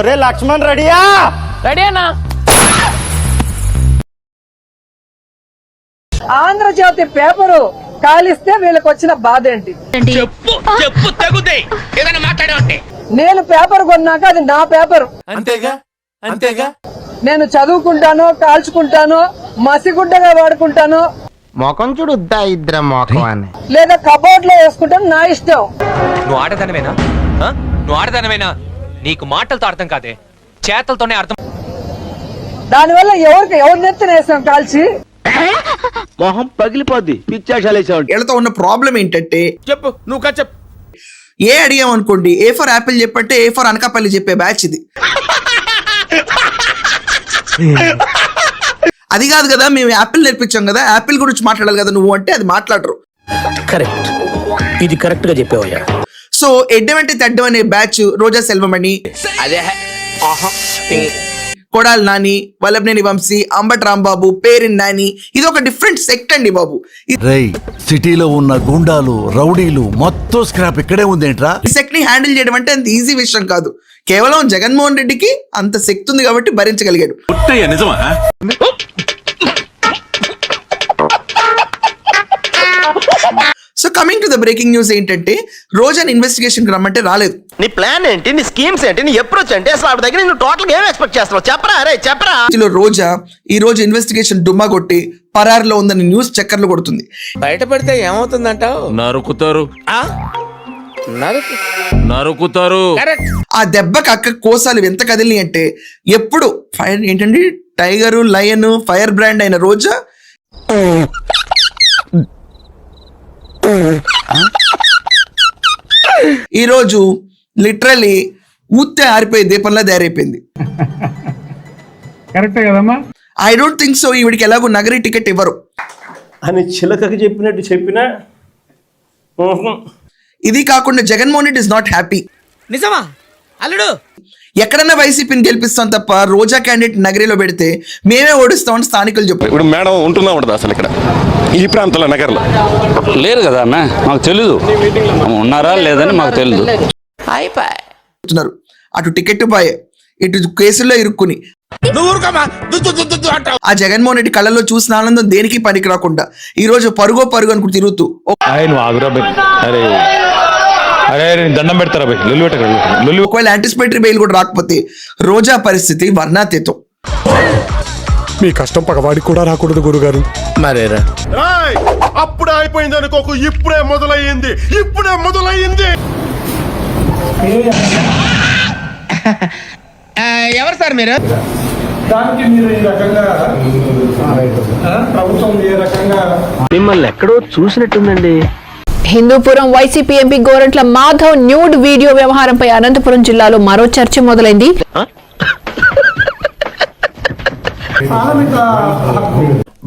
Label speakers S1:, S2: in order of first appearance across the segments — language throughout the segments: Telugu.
S1: అరే లక్ష్మణ్ రెడీయా?
S2: రెడీ అన్నా.
S3: ఆంధ్రజ్యోతి పేపరు కాలిస్తే వీళ్ళకి వచ్చిన బాధ ఏంటి? నేను పేపర్ కొన్నాక అది నా పేపర్.
S1: అంతేగా
S3: నేను చదువుకుంటాను, కాల్చుకుంటాను, మసిగుడ్డగా వాడుకుంటాను,
S4: మొఖం చూడుద్దా ఇద్దరు మొఖం అని,
S3: లేదా కబోర్డ్ లో వేసుకుంటాను, నా ఇష్టం.
S2: నువ్వు ఆడదానమేనా? నువ్వు ఆడదానమేనా? నీకు మాటలతో అర్థం కాదే, చేతలతోనే అర్థం.
S3: దానివల్ల ఎవరు నెత్తిన వేసాం కాల్చి?
S1: మొహం పగిలిపోద్ది. పిచ్చాశాలేసావు.
S5: వీళ్ళతో ఉన్న ప్రాబ్లం ఏంటంటే,
S1: చెప్పు నువ్వు చెప్పు.
S5: ఏ అడిగాం అనుకోండి, ఏ ఫర్ యాపిల్ చెప్పంటే ఏ ఫర్ అనకాపల్లి చెప్పే బ్యాచ్ ఇది. అది కాదు కదా, మేము యాపిల్ నేర్పించాం కదా, యాపిల్ గురించి మాట్లాడాలి కదా నువ్వు అంటే అది మాట్లాడరు.
S6: కరెక్ట్, ఇది కరెక్ట్ గా చెప్పావయ్యా.
S5: సో ఎడ్డమంటే తెడ్డం అనే బ్యాచ్ రోజా సెల్వమణి, కొడాలి నాని, వల్లభనేని వంశీ, అంబటి రాంబాబు, పేరిన్ నాని, ఇది ఒక డిఫరెంట్ సెక్ట్ అండి బాబు.
S7: రై సిటీలో ఉన్న గుండాలు రౌడీలు మొత్తం స్క్రాప్ ఇక్కడే ఉందేంట్రా?
S5: ఈ సెక్ట్ ని హ్యాండిల్ చేయడం అంటే అంత ఈజీ విషయం కాదు. కేవలం జగన్మోహన్ రెడ్డికి అంత శక్తి ఉంది కాబట్టి భరించగలిగాడు. So coming to the breaking news ఏంటంటే, రోజాని ఇన్వెస్టిగేషన్ కి రమ్మంటే రాలేదు.
S4: నీ ప్లాన్ ఏంటి, నీ స్కీమ్స్ ఏంటి, నీ అప్రోచ్ ఏంటి, అసలు ఆవిడ దగ్గర నువ్వు టోటల్ ఏం ఎక్స్పెక్ట్ చేస్తున్నావు చెప్పరా? అరే చెప్పరా.
S5: రోజా ఈ రోజు ఇన్వెస్టిగేషన్ డుమ్మా కొట్టి పరారులో ఉందని న్యూస్ చక్కర్లు కొడుతుంది.
S1: బయటపడితే ఏమవుతుందంటావు?
S6: నరుకుతారు.
S5: ఆ దెబ్బకి అక్క కోసాలు ఎంత కదిలి అంటే, ఎప్పుడు ఫైర్ ఏంటండి టైగరు లయన్ ఫైర్ బ్రాండ్ అయిన రోజా ఈరోజు లిటరలీ ఊతే ఆరిపోయే దీపంలా తయారైపోయింది.
S8: కరెక్టే కదమ్మా.
S5: ఐ డోంట్ థింక్ సో ఈవిడికి ఎలాగో నగరీ టికెట్ ఇవ్వరు
S8: అని చిలకకి చెప్పినట్టు చెప్పినా.
S5: ఇది కాకుండా Jaganmohan Reddy is not happy.
S2: నిజమా అల్లుడు?
S5: ఎక్కడన్నా వైసీపీని గెలిపిస్తాం తప్ప రోజా క్యాండిడేట్ నగరీలో పెడితే మేమే ఓడిస్తామని స్థానికులు చెప్పారు.
S9: ఇప్పుడు మేడం ఉంటుందా ఉండదు అసలు ఇక్కడ ఈ ప్రాంతంలో నగర్లో?
S6: లేరు కదా అన్న, మాకు తెలీదు. ఉన్నారా లేదని మాకు తెలీదు.
S5: అటు టికెట్ బాయ్, ఇటు కేసుల్లో ఇరుక్కుని ఆ జగన్మోహన్ రెడ్డి కళ్ళలో చూసిన ఆనందం దేనికి పనికి రాకుండా ఈ రోజు పరుగో పరుగు అనుకుంటూ తిరుగుతూ
S8: దండం పెడతారా
S5: ఒకవేళ యాంటిసిపేటరీ బెయిల్ కూడా రాకపోతే రోజా పరిస్థితి వర్ణాతీతం.
S10: మీ కష్టం పగవాడికి కూడా రాకూడదు గురుగారు.
S6: మరేరా
S9: అప్పుడే అయిపోయింది అనుకోకు, ఇప్పుడే మొదలయ్యింది.
S4: ఎవరు సార్ మీరు?
S8: దానికి మీరు ఈ రకంగా ప్రభుత్వం ఏ రకంగా
S6: మిమ్మల్ని ఎక్కడో చూసినట్టుందండి.
S11: Hindupur YCP MP Gorantla Madhav nude video వ్యవహారంపై అనంతపురం జిల్లాలో మరో చర్చ మొదలైంది.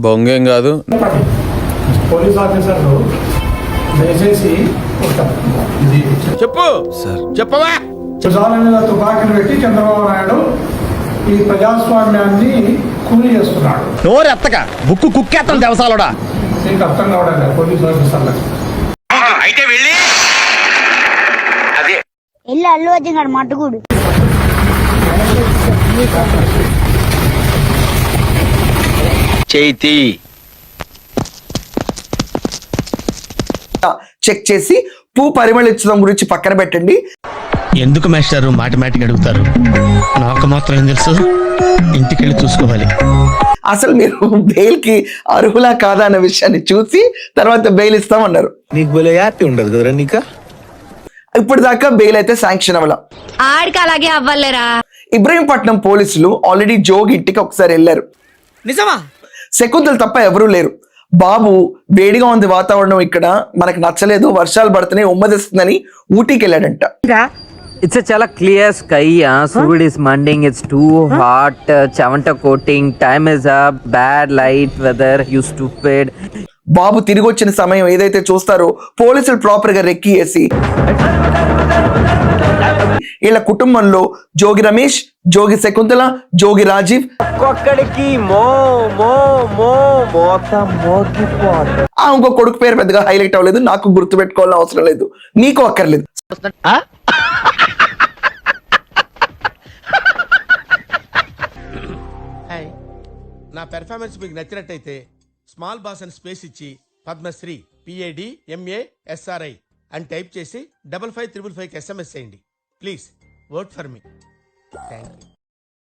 S6: బొంగేం కాదు.
S8: పోలీస్ ఆఫీసర్లు దయచేసి
S1: చెప్పు చెప్పవా.
S8: భుజాల మీద తుపాకీని పెట్టి చంద్రబాబు నాయుడు ఈ ప్రజాస్వామ్యాన్ని కూలి చేస్తున్నాడు.
S4: నోరెత్తక బుక్కు కుక్కేస్తాం దేవసాలోడా.
S8: నీకు అర్థం కావడం పోలీస్ ఆఫీసర్లకు.
S4: అయితే వెళ్ళి అదే
S12: అల్లు అర్జున్ మట్టుకుడు
S4: చేతి
S5: చెక్ చేసి పూ పరిమళించడం గురించి పక్కన పెట్టండి.
S6: ఎందుకు మాస్టారు మాటిమాటికి అడుగుతారు? నాకు మాత్రం ఏం తెలుసు, ఇంటికెళ్ళి చూసుకోవాలి.
S5: అసలు మీరు బెయిల్ కి అర్హులా కాదా అన్న విషయాన్ని చూసి తర్వాత బెయిల్ ఇస్తామన్నారు.
S6: నీకు బోలే హ్యాపీ ఉండదు కదరా నీకా?
S5: ఇప్పుడు దాకా బెయిల్ అయితే శాంక్షన్ అవ్వాల.
S12: ఆడికి అలాగే అవ్వలేరా?
S5: ఇబ్రహీంపట్నం పోలీసులు ఆల్రెడీ జోగి ఇంటికి ఒకసారి వెళ్ళారు.
S2: నిజమా?
S5: శకుంతలు తప్ప ఎవరూ లేరు. బాబు వేడిగా ఉంది వాతావరణం, ఇక్కడ మనకు నచ్చలేదు, వర్షాలు పడుతున్నాయి, ఉమ్మదిస్తుందని ఊటీకి వెళ్ళాడంట.
S2: It's a chala clear sky. Food is mending. It's too hot. Chavanta coating. Time is up. Bad light weather. You stupid.
S5: బాబు తిరిగి వచ్చిన సమయం ఏదైతే చూస్తారో పోలీసులు ప్రాపర్ గా రెక్కి వేసి వీళ్ళ కుటుంబంలో జోగి రమేష్, జోగి శకుంతల, జోగి రాజీవ్
S2: ఒక్కొక్కడికి మో మో మో మొత్తం మోగిపోతుంది.
S5: ఇంకో కొడుకు పేరు పెద్దగా హైలైట్ అవ్వలేదు, నాకు గుర్తు పెట్టుకోవాలని అవసరం లేదు, నీకు అక్కర్లేదు.
S1: నా పెర్ఫార్మెన్స్ మీకు నచ్చినట్టయితే స్మాల్ బాస్ అని స్పేస్ ఇచ్చి పద్మశ్రీ PADMASRI అని టైప్ చేసి 5555 SMS చేయండి. Please vote for me. Thank you.